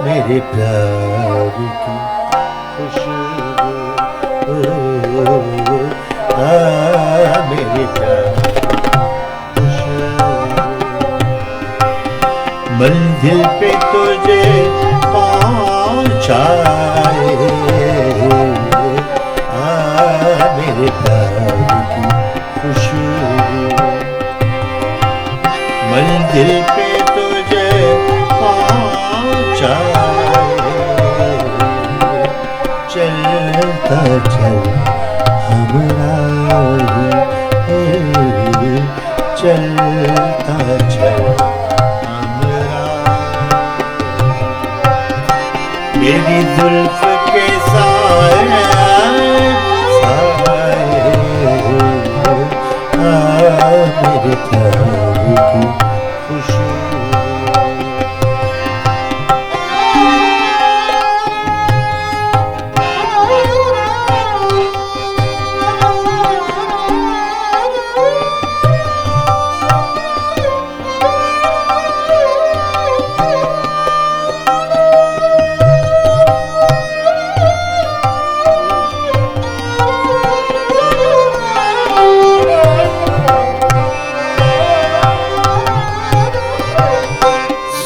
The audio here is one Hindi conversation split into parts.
मेरे प्यार की खुशबू, मेरे प्यार मंजिल पे तुझे पहुंचाए, मेरे प्यार की खुशबू मंजिल पे तुझे पहुंचाए। चलता चल हमरा चलता चल मेरी जुल्फ के साए साए, मेरे प्यार की खुशबू।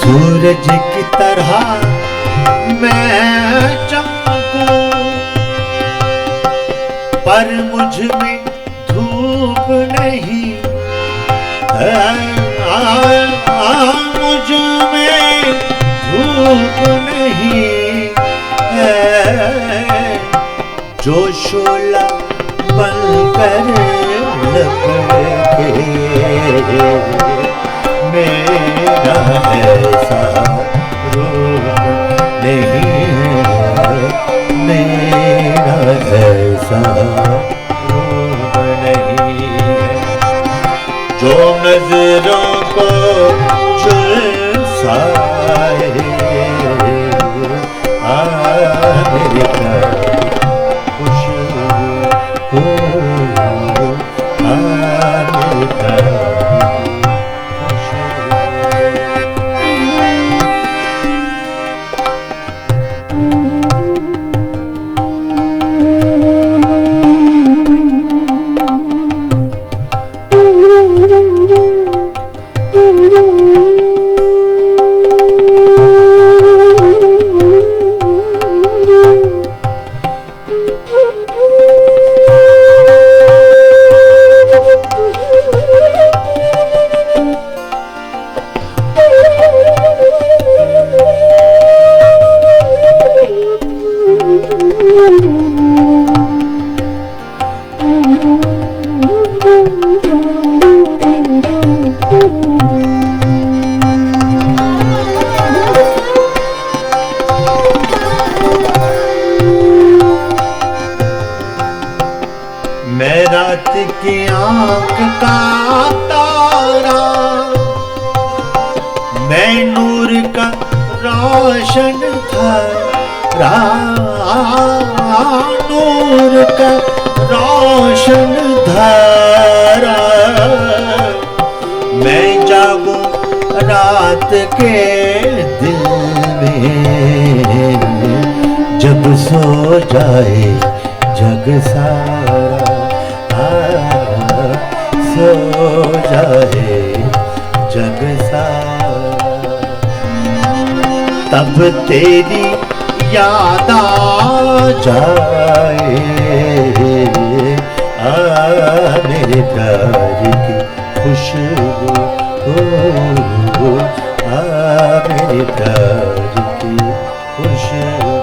सूरज की तरह मैं चमकूं, पर मुझ में धूप नहीं, मुझ में धूप नहीं है। जो शोला बनकर लपके मेरा ऐसा रूप नहीं है, मेरा ऐसा रूप नहीं है। जो नजरों को झुलसाए, मेरे प्यार खुशबू, मेरे प्यार मैं रात की आंख का तारा, मैं नूर का रोशन धारा, नूर का रोशन धारा। मैं जागूं रात के दिल में, जब सो जाए जग सारा, सो जाए जग सारा। तब तेरी याद आ जाए, मेरे प्यार की खुशबू, मेरे प्यार की खुशबू।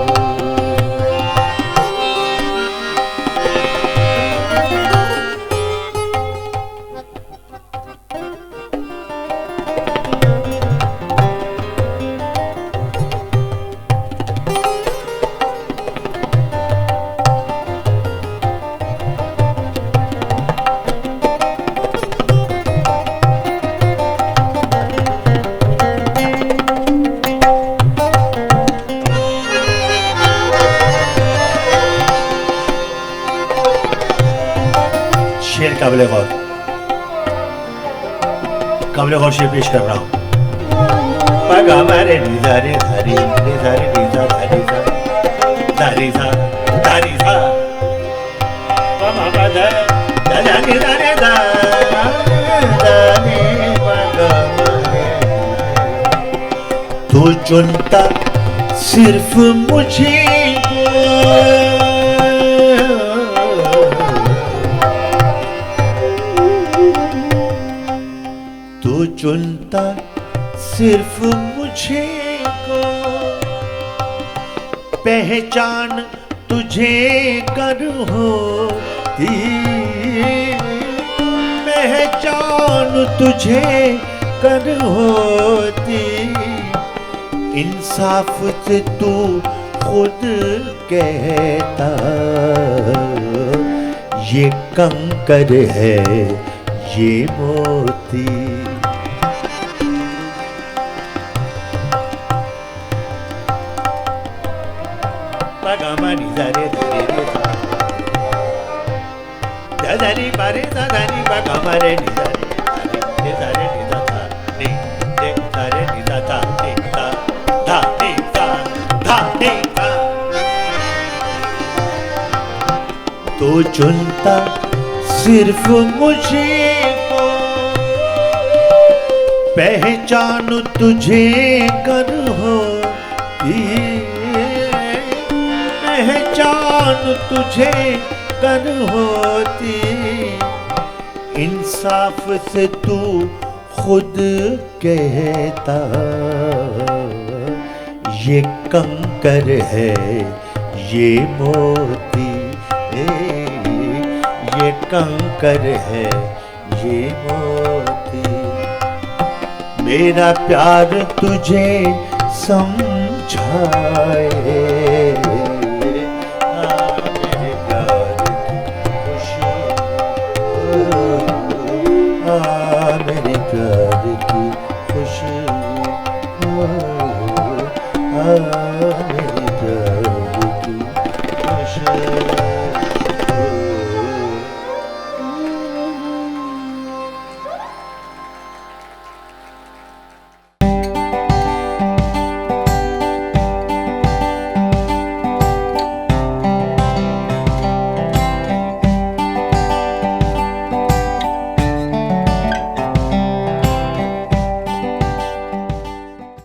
शेर काबिल गौर शेर पेश कर रहा हूं। पगा मारे निजा रे धारी निजा रे निजा धारी सा धारी सा धारी सा पमा पदा दा निजा रे दा रे पगा मारे। तू चुनता सिर्फ मुझे तू चुनता सिर्फ मुझे को, पहचान तुझे कर होती, पहचान तुझे कर होती, इंसाफ से तू खुद कहता ये कंकर है ये मोती। पगा निजा रे धरे रे धा धरी बारे सा धनी पगा मारे निजा रे धरे निजा था नी रे धरे निजा था नी ता धा नी ता धा नी ता। तो चुनता सिर्फ मुझे को, पहचान तुझे कर होती, पहचान तुझे कर होती, इंसाफ से तू खुद कहता ये कंकर है ये मोती, ये कंकर है ये मोती। मेरा प्यार तुझे समझाए